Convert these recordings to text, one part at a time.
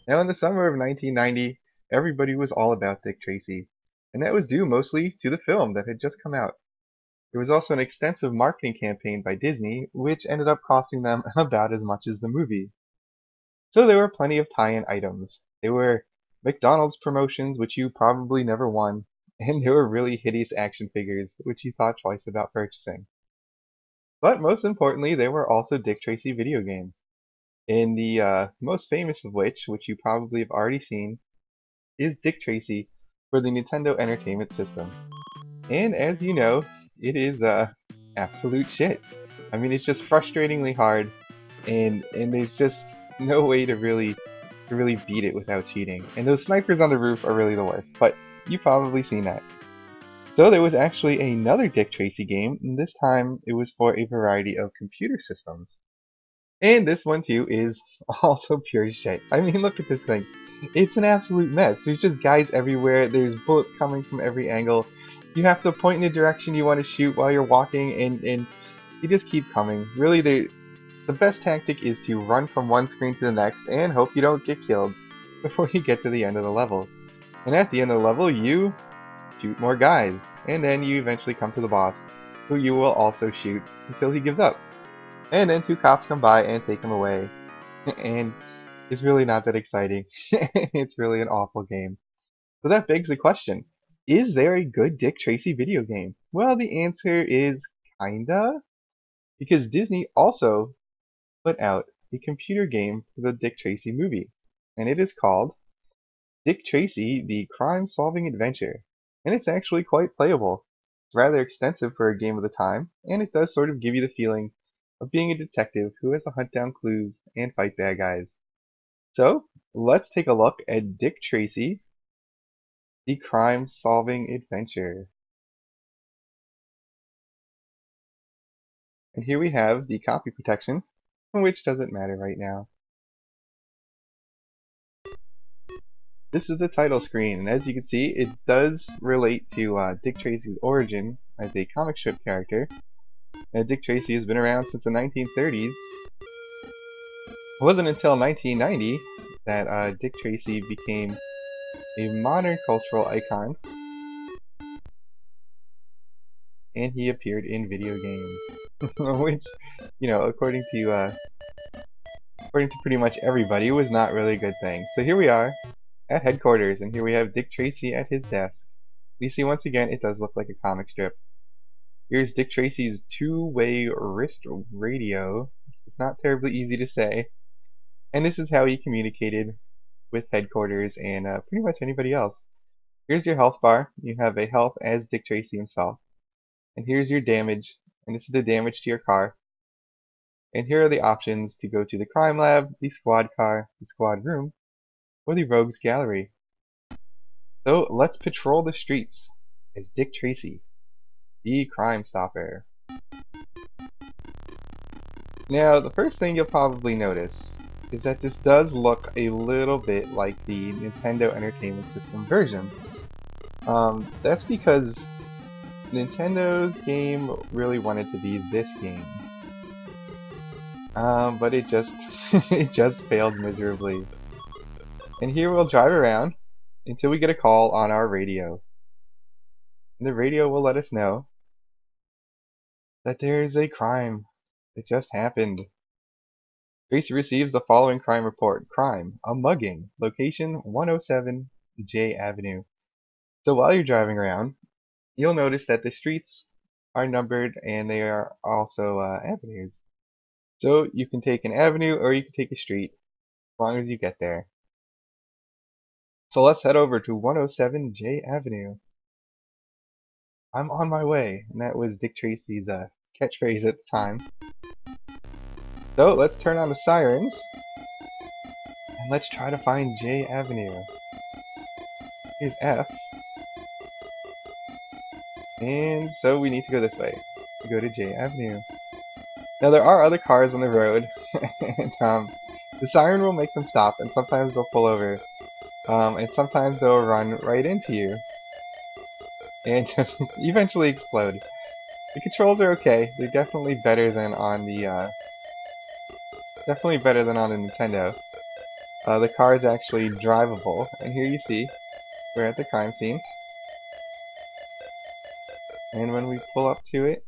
Now, in the summer of 1990, everybody was all about Dick Tracy, and that was due mostly to the film that had just come out. There was also an extensive marketing campaign by Disney, which ended up costing them about as much as the movie. So there were plenty of tie-in items. There were McDonald's promotions, which you probably never won, and there were really hideous action figures, which you thought twice about purchasing. But most importantly, there were also Dick Tracy video games. And the most famous of which you probably have already seen, is Dick Tracy for the Nintendo Entertainment System. And as you know, it is absolute shit. I mean, it's just frustratingly hard, and there's just no way to really beat it without cheating. And those snipers on the roof are really the worst, but you've probably seen that. So there was actually another Dick Tracy game, and this time it was for a variety of computer systems. And this one too is also pure shit. I mean, look at this thing. It's an absolute mess. There's just guys everywhere. There's bullets coming from every angle. You have to point in the direction you want to shoot while you're walking, and you just keep coming. Really, the best tactic is to run from one screen to the next and hope you don't get killed before you get to the end of the level. And at the end of the level, you shoot more guys, and then you eventually come to the boss, who you will also shoot until he gives up. And then two cops come by and take him away. And it's really not that exciting. It's really an awful game. So that begs the question, is there a good Dick Tracy video game? Well, the answer is kinda. Because Disney also put out a computer game for the Dick Tracy movie. And it is called Dick Tracy, the Crime-Solving Adventure. And it's actually quite playable. It's rather extensive for a game of the time, and it does sort of give you the feeling of being a detective who has to hunt down clues and fight bad guys. So, let's take a look at Dick Tracy, the Crime-Solving Adventure. And here we have the copy protection, which doesn't matter right now. This is the title screen, and as you can see, it does relate to Dick Tracy's origin as a comic strip character. Dick Tracy has been around since the 1930s. It wasn't until 1990 that Dick Tracy became a modern cultural icon, and he appeared in video games, which, you know, according to pretty much everybody, was not really a good thing. So here we are at headquarters, and here we have Dick Tracy at his desk. You see, once again, it does look like a comic strip. Here's Dick Tracy's two-way wrist radio. It's not terribly easy to say. And this is how he communicated with headquarters and pretty much anybody else. Here's your health bar. You have a health as Dick Tracy himself. And here's your damage. And this is the damage to your car. And here are the options to go to the crime lab, the squad car, the squad room, or the rogues gallery. So let's patrol the streets as Dick Tracy, the Crime Stopper. Now, the first thing you'll probably notice is that this does look a little bit like the Nintendo Entertainment System version. That's because Nintendo's game really wanted to be this game. But it just it just failed miserably. And here we'll drive around until we get a call on our radio. And the radio will let us know that there is a crime that just happened. Tracy receives the following crime report. Crime, a mugging, location 107 J Avenue. So while you're driving around, you'll notice that the streets are numbered and they are also avenues. So you can take an avenue or you can take a street, as long as you get there. So let's head over to 107 J Avenue. I'm on my way, and that was Dick Tracy's catchphrase at the time. So let's turn on the sirens, and let's try to find J Avenue. Here's F. And so we need to go this way, to go to J Avenue. Now there are other cars on the road, and the siren will make them stop, and sometimes they'll pull over, and sometimes they'll run right into you, and just eventually explode. The controls are okay. They're definitely better than on the Nintendo. The car is actually drivable, and here you see we're at the crime scene, and when we pull up to it,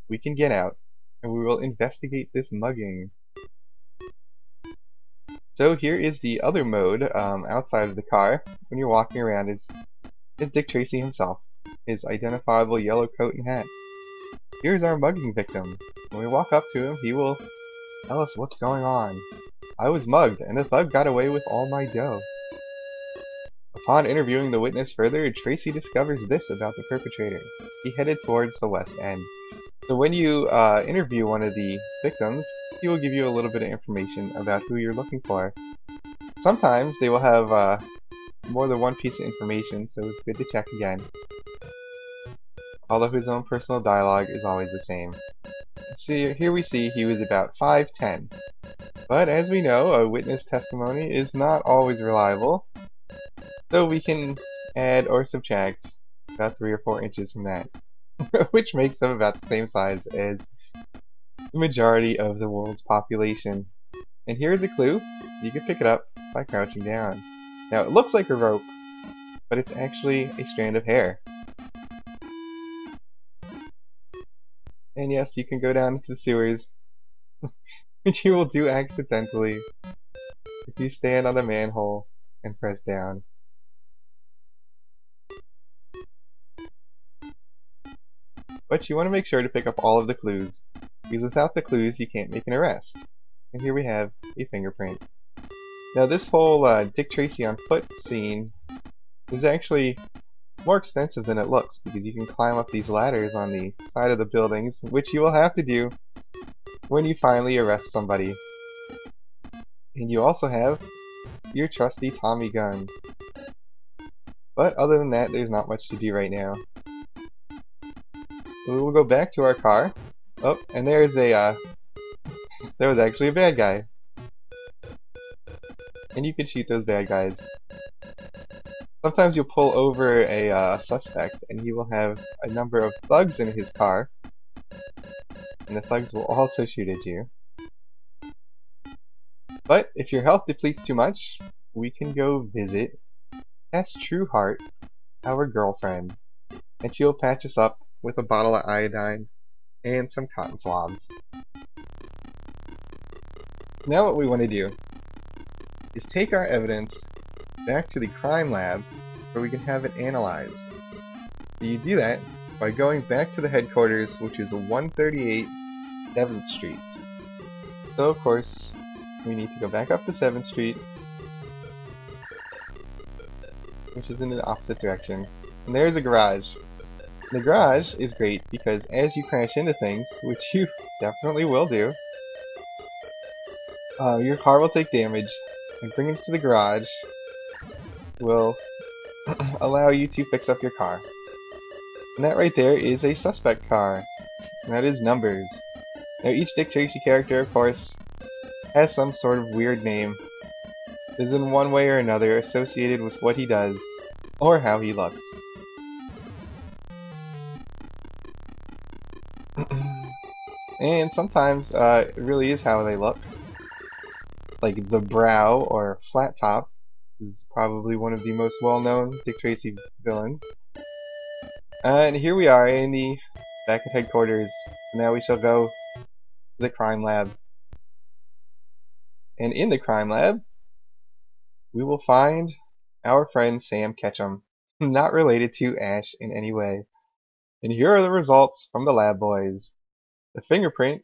we can get out, and we will investigate this mugging. So here is the other mode outside of the car, when you're walking around, is Dick Tracy himself, his identifiable yellow coat and hat. Here's our mugging victim. When we walk up to him, he will tell us what's going on. I was mugged, and a thug got away with all my dough. Upon interviewing the witness further, Tracy discovers this about the perpetrator. He headed towards the West End. So when you interview one of the victims, he will give you a little bit of information about who you're looking for. Sometimes they will have more than one piece of information, so it's good to check again. Although his own personal dialogue is always the same. See, here we see he was about 5'10". But as we know, a witness testimony is not always reliable, so we can add or subtract about 3 or 4 inches from that, which makes them about the same size as the majority of the world's population. And here's a clue. You can pick it up by crouching down. Now it looks like a rope, but it's actually a strand of hair. And yes, you can go down into the sewers, which you will do accidentally if you stand on a manhole and press down. But you want to make sure to pick up all of the clues, because without the clues you can't make an arrest. And here we have a fingerprint. Now this whole Dick Tracy on foot scene is actually more extensive than it looks, because you can climb up these ladders on the side of the buildings, which you will have to do when you finally arrest somebody. And you also have your trusty Tommy gun. But other than that, there's not much to do right now. We will go back to our car. Oh, and there's a, there was actually a bad guy. And you can shoot those bad guys. Sometimes you'll pull over a suspect, and he will have a number of thugs in his car. And the thugs will also shoot at you. But if your health depletes too much, we can go visit Tess Trueheart, our girlfriend. And she'll patch us up with a bottle of iodine and some cotton swabs. Now what we want to do is take our evidence back to the crime lab where we can have it analyzed. You do that by going back to the headquarters, which is 138 7th Street. So of course, we need to go back up to 7th Street, which is in the opposite direction. And there's a garage. The garage is great because as you crash into things, which you definitely will do, your car will take damage, and bringing it to the garage will allow you to fix up your car. And that right there is a suspect car. And that is Numbers. Now each Dick Tracy character, of course, has some sort of weird name. Is in one way or another associated with what he does, or how he looks. And sometimes it really is how they look. Like the Brow, or Flat Top, is probably one of the most well-known Dick Tracy villains. And here we are in the back of headquarters. Now we shall go to the crime lab. And in the crime lab, we will find our friend Sam Ketchum, not related to Ash in any way. And here are the results from the lab boys. The fingerprint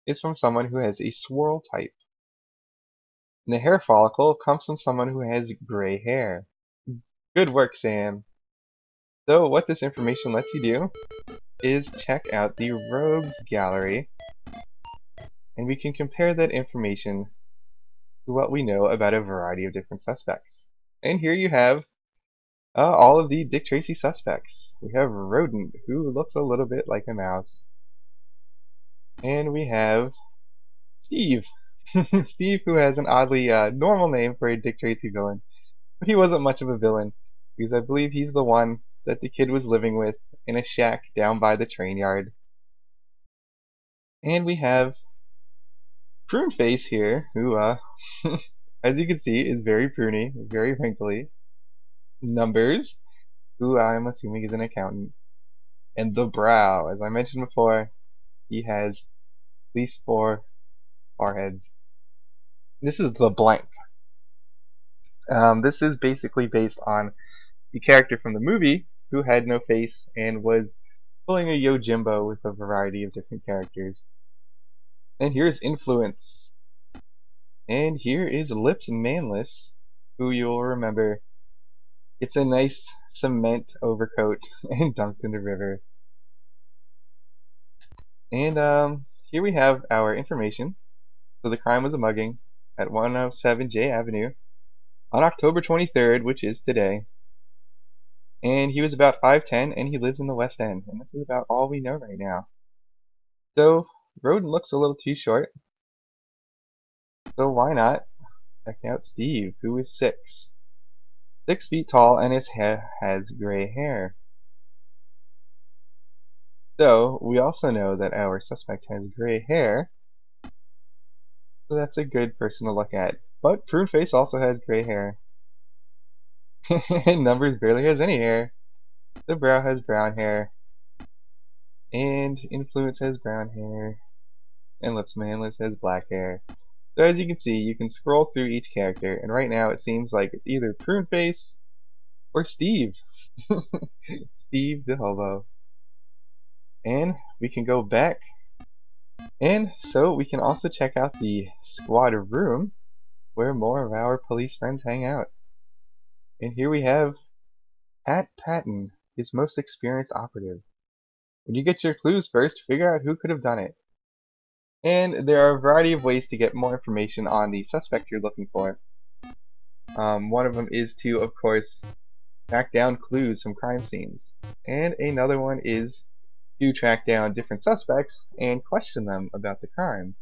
is from someone who has a swirl type. And the hair follicle comes from someone who has gray hair. Good work, Sam. So what this information lets you do is check out the rogues gallery, and we can compare that information to what we know about a variety of different suspects. And here you have all of the Dick Tracy suspects. We have Rodent, who looks a little bit like a mouse. And we have Steve. Steve, who has an oddly normal name for a Dick Tracy villain. But he wasn't much of a villain, because I believe he's the one that the kid was living with in a shack down by the train yard. And we have Pruneface here, who as you can see, is very pruny, very wrinkly. Numbers, who I'm assuming is an accountant. And the brow, as I mentioned before, he has at least 4 foreheads. This is the blank. This is basically based on the character from the movie who had no face and was pulling a Yojimbo with a variety of different characters. And here's Influence. And here is Lips Manless, who you'll remember. It's a nice cement overcoat and dunked in the river. And here we have our information. So the crime was a mugging at 107 J Avenue on October 23rd, which is today. And he was about 5'10", and he lives in the West End. And this is about all we know right now. So Roden looks a little too short. So why not check out Steve, who is 6 feet tall, and his hair has gray hair. So we also know that our suspect has gray hair. So that's a good person to look at. But Pruneface also has gray hair. And Numbers barely has any hair. The brow has brown hair. And Influence has brown hair. And Lips Manless has black hair. So as you can see, you can scroll through each character, and right now it seems like it's either Pruneface or Steve. Steve the hobo. And we can go back. And so we can also check out the squad room where more of our police friends hang out. And here we have Pat Patton, his most experienced operative. When you get your clues first, figure out who could have done it. And there are a variety of ways to get more information on the suspect you're looking for. One of them is to, of course, track down clues from crime scenes. And another one is to track down different suspects and question them about the crime.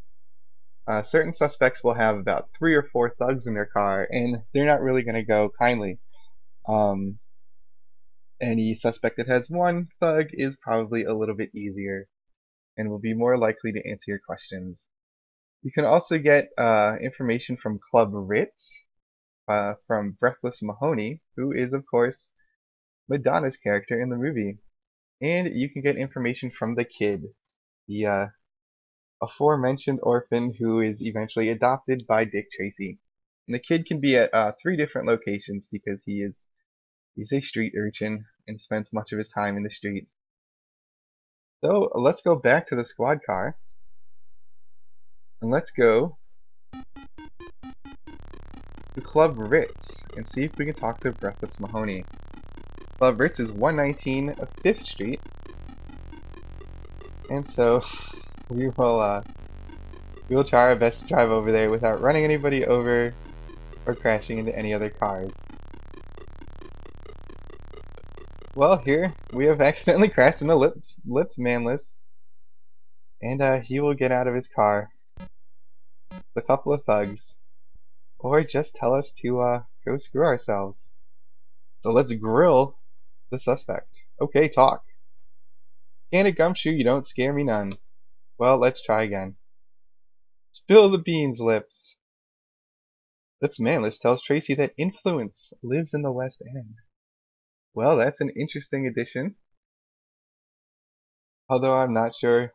Certain suspects will have about 3 or 4 thugs in their car, and they're not really going to go kindly. Any suspect that has 1 thug is probably a little bit easier and will be more likely to answer your questions. You can also get information from Club Ritz, from Breathless Mahoney, who is, of course, Madonna's character in the movie. And you can get information from the kid, the aforementioned orphan who is eventually adopted by Dick Tracy. And the kid can be at 3 different locations because he's a street urchin and spends much of his time in the street. So let's go back to the squad car and let's go to Club Ritz and see if we can talk to Breathless Mahoney. Club Ritz is 119 5th Street, and so we will try our best to drive over there without running anybody over or crashing into any other cars. Well, here we have accidentally crashed into Lips Manless, and he will get out of his car with a couple of thugs, or just tell us to go screw ourselves. So let's grill the suspect. Okay, talk. Can a gumshoe, you don't scare me none. Well, let's try again. Spill the beans, Lips. Lips Manless tells Tracy that Influence lives in the West End. Well, that's an interesting addition. Although I'm not sure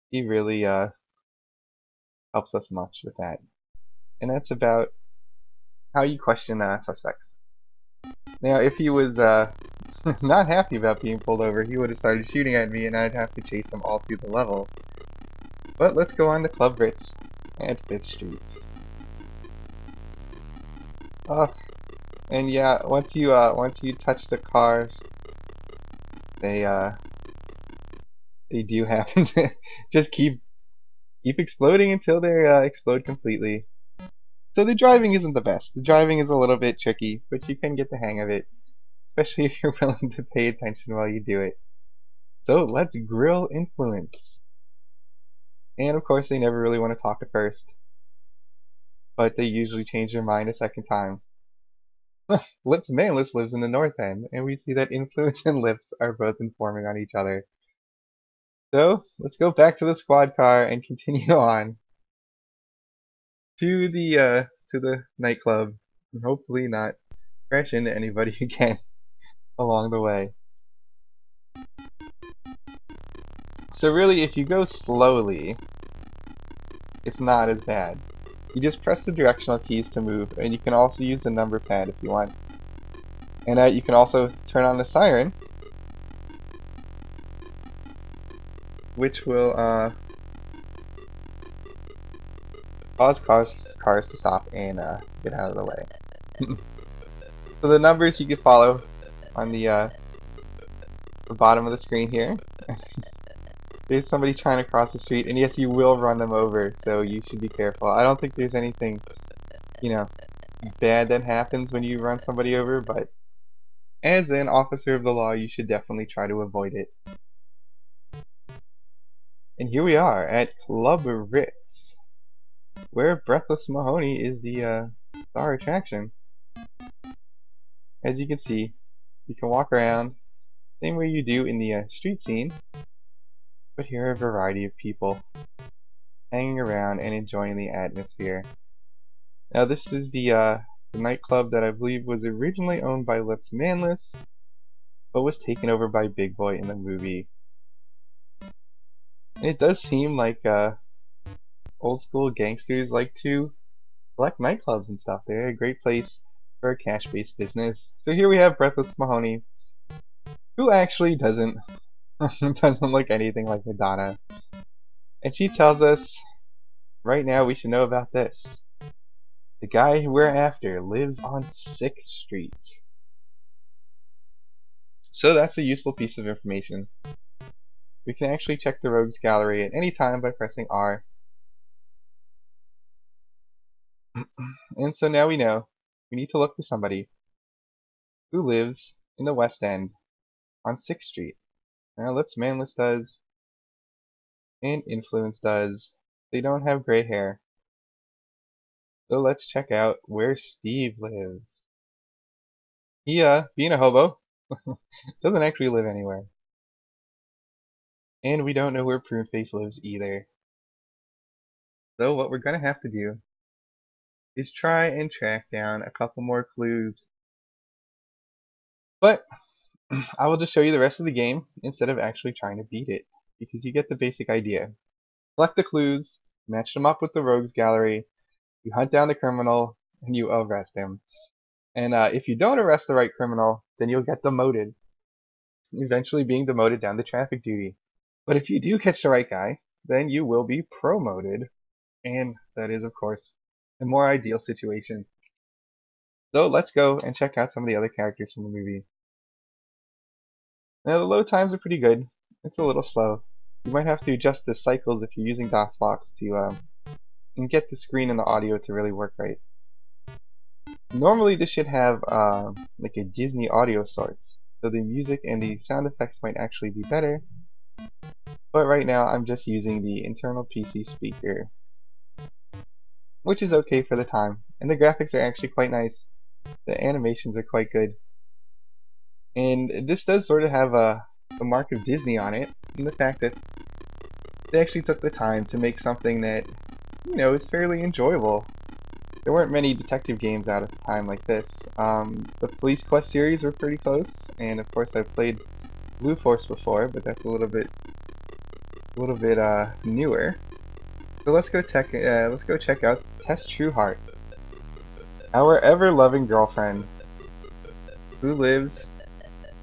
he really helps us much with that. And that's about how you question suspects. Now, if he was not happy about being pulled over, he would have started shooting at me and I'd have to chase him all through the level. But let's go on to Club Ritz at 5th Street. And yeah, once you touch the cars, they do happen to just keep exploding until they explode completely. So the driving isn't the best. The driving is a little bit tricky, but you can get the hang of it, especially if you're willing to pay attention while you do it. So let's grill Influence. And of course they never really want to talk at first, but they usually change their mind a second time. Lips Manless lives in the North End, and we see that Influence and Lips are both informing on each other. So let's go back to the squad car and continue on to the to the nightclub and hopefully not crash into anybody again along the way. So really, if you go slowly, it's not as bad. You just press the directional keys to move, and you can also use the number pad if you want. And you can also turn on the siren, which will cause cars to stop and get out of the way. So the numbers you can follow on the bottom of the screen here. There's somebody trying to cross the street, and yes, you will run them over, so you should be careful. I don't think there's anything, you know, bad that happens when you run somebody over, but as an officer of the law, you should definitely try to avoid it. And here we are at Club Ritz, where Breathless Mahoney is the star attraction. As you can see, you can walk around, same way you do in the street scene, but here are a variety of people hanging around and enjoying the atmosphere. Now this is the nightclub that I believe was originally owned by Lips Manless, but was taken over by Big Boy in the movie. And it does seem like old school gangsters like to collect nightclubs and stuff. They're a great place for a cash-based business. So here we have Breathless Mahoney, who actually doesn't look anything like Madonna. And she tells us, right now we should know about this. The guy we're after lives on 6th Street. So that's a useful piece of information. We can actually check the Rogues Gallery at any time by pressing R. And so now we know we need to look for somebody who lives in the West End on 6th Street. Now Lips Manless does, and Influence does. They don't have gray hair. So let's check out where Steve lives. He, being a hobo, doesn't actually live anywhere. And we don't know where Pruneface lives either. So what we're gonna have to do is try and track down a couple more clues. But I will just show you the rest of the game instead of actually trying to beat it, because you get the basic idea. Collect the clues, match them up with the Rogues Gallery, you hunt down the criminal, and you arrest him. And if you don't arrest the right criminal, then you'll get demoted, eventually being demoted down to traffic duty. But if you do catch the right guy, then you will be promoted, and that is, of course, a more ideal situation. So let's go and check out some of the other characters from the movie. Now the load times are pretty good. It's a little slow. You might have to adjust the cycles if you're using DOSBox to and get the screen and the audio to really work right. Normally this should have like a Disney audio source, so the music and the sound effects might actually be better. But right now I'm just using the internal PC speaker, which is okay for the time. And the graphics are actually quite nice. The animations are quite good. And this does sort of have a mark of Disney on it, in the fact that they actually took the time to make something that, you know, is fairly enjoyable. There weren't many detective games out at the time like this. The Police Quest series were pretty close, and of course I've played Blue Force before, but that's a little bit newer. So let's go check out Tess Trueheart, our ever-loving girlfriend, who lives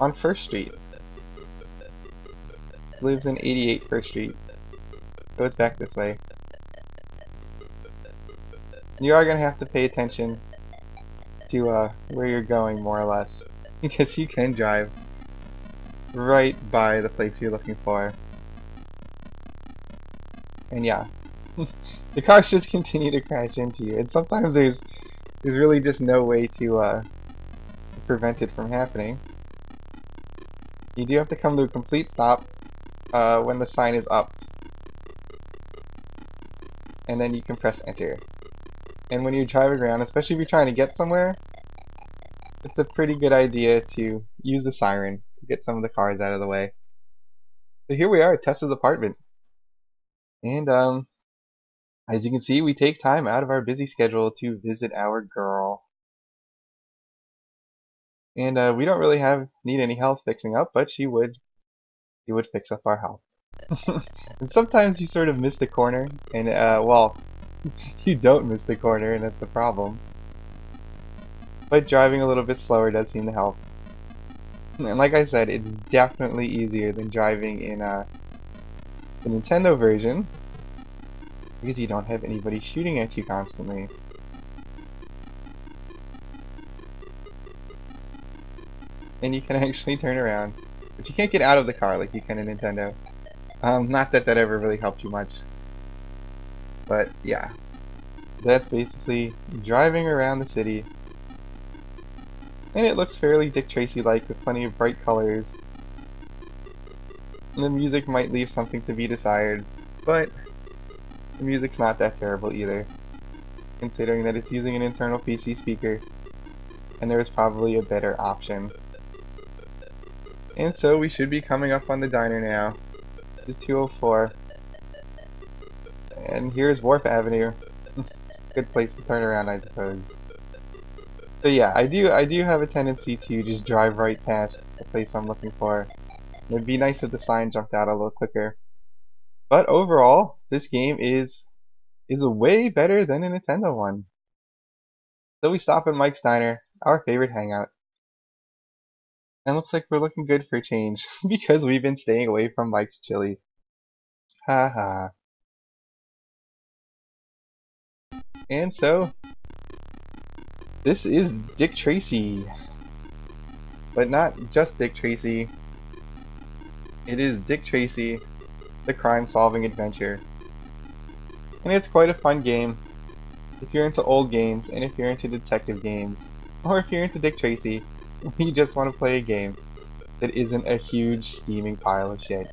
on 1st Street. Lives in 88 1st Street. So it's back this way. You are going to have to pay attention to where you're going, more or less, because you can drive right by the place you're looking for. And yeah, the cars just continue to crash into you, and sometimes there's really just no way to prevent it from happening. You do have to come to a complete stop when the sign is up, and then you can press enter. And when you're driving around, especially if you're trying to get somewhere, it's a pretty good idea to use the siren to get some of the cars out of the way. So here we are at Tessa's apartment. And As you can see, we take time out of our busy schedule to visit our girl. And we don't really need any health fixing up, but she would fix up our health. And sometimes you sort of miss the corner, and well, you don't miss the corner, and that's the problem. But driving a little bit slower does seem to help. And like I said, it's definitely easier than driving in the Nintendo version, because you don't have anybody shooting at you constantly. And you can actually turn around. But you can't get out of the car like you can in Nintendo. Not that that ever really helped you much. But yeah, that's basically driving around the city. And it looks fairly Dick Tracy-like with plenty of bright colors. And the music might leave something to be desired, but the music's not that terrible either, considering that it's using an internal PC speaker, and there is probably a better option. And so we should be coming up on the diner now. This is 204. And here's Wharf Avenue. Good place to turn around, I suppose. So yeah, I do have a tendency to just drive right past the place I'm looking for. It'd be nice if the sign jumped out a little quicker. But overall, this game is way better than a Nintendo one. So we stop at Mike's Diner, our favorite hangout. And looks like we're looking good for a change, because we've been staying away from Mike's Chili. Haha. And so, this is Dick Tracy. But not just Dick Tracy. It is Dick Tracy, the crime-solving adventure. And it's quite a fun game if you're into old games, and if you're into detective games, or if you're into Dick Tracy, you just want to play a game that isn't a huge steaming pile of shit.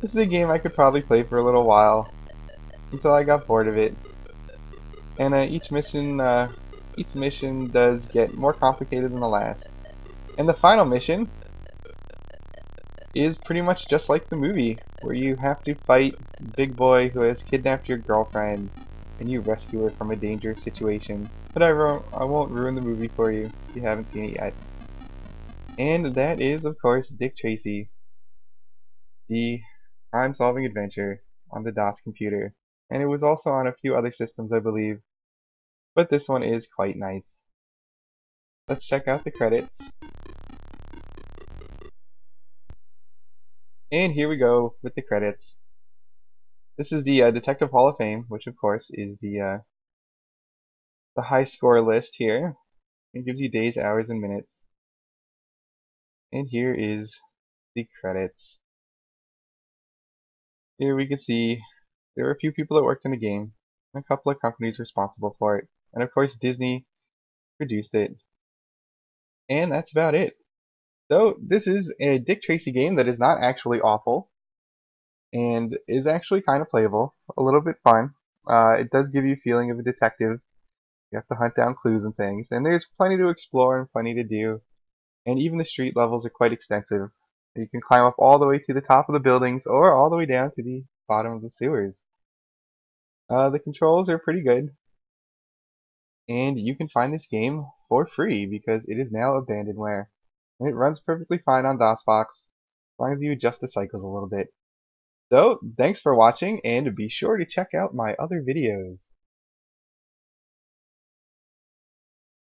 This is a game I could probably play for a little while, until I got bored of it. And each mission does get more complicated than the last. And the final mission is pretty much just like the movie, where you have to fight Big Boy who has kidnapped your girlfriend, and you rescue her from a dangerous situation. But I won't ruin the movie for you if you haven't seen it yet. And that is, of course, Dick Tracy, the crime-solving adventure on the DOS computer. And it was also on a few other systems, I believe. But this one is quite nice. Let's check out the credits. And here we go with the credits. This is the Detective Hall of Fame, which of course is the high score list here. It gives you days, hours, and minutes. And here is the credits. Here we can see there were a few people that worked on the game, and a couple of companies responsible for it. And of course Disney produced it. And that's about it. So this is a Dick Tracy game that is not actually awful, and is actually kind of playable, a little bit fun. It does give you a feeling of a detective. You have to hunt down clues and things, and there's plenty to explore and plenty to do. And even the street levels are quite extensive. You can climb up all the way to the top of the buildings, or all the way down to the bottom of the sewers. The controls are pretty good, and you can find this game for free because it is now abandonware. And it runs perfectly fine on DOSBox, as long as you adjust the cycles a little bit. So, thanks for watching, and be sure to check out my other videos.